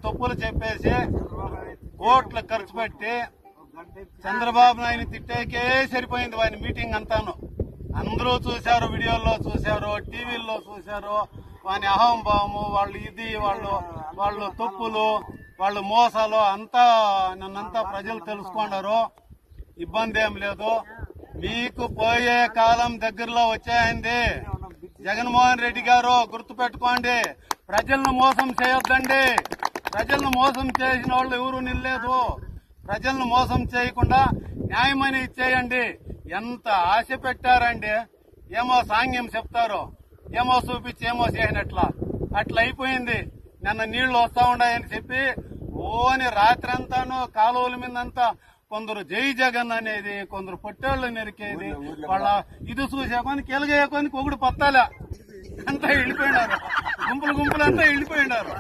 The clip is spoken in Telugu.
తప్పులు చెప్పేసి కోట్లు ఖర్చు పెట్టి చంద్రబాబు నాయుడు తిట్టేకే సరిపోయింది వాని మీటింగ్ అంతాను. అందరూ చూశారు, వీడియోల్లో చూశారు, టీవీల్లో చూశారు. వాని అహంభావము, వాళ్ళు తప్పులు, వాళ్ళు మోసాలు అంతా నన్నంతా ప్రజలు తెలుసుకున్నారు. ఇబ్బంది ఏం లేదు. మీకు పోయే కాలం దగ్గరలో వచ్చేయండి. జగన్మోహన్ రెడ్డి గారు గుర్తుపెట్టుకోండి, ప్రజలను మోసం చేయొద్దండి. ప్రజలను మోసం చేసిన వాళ్ళు ఎవరు నిల్లేదు. ప్రజలను మోసం చేయకుండా న్యాయమని ఇచ్చేయండి. ఎంత ఆశ పెట్టారండి. ఏమో సాంగ్యం చెప్తారు, ఏమో చూపించి ఏమో చేయనట్లా అట్లా అయిపోయింది. నిన్న నీళ్లు వస్తా ఉన్నాయని చెప్పి ఓని రాత్రి అంతాను కాలువల మీదంతా కొందరు జై జగన్ అనేది, కొందరు పొట్టేళ్లు నెరికేది. వాళ్ళ ఇది చూసేకొని కెలగేయకొని ఒకడు పత్తాలే అంతా వెళ్ళిపోయినారు. గుంపులు గుంపులంతా వెళ్ళిపోయినారు.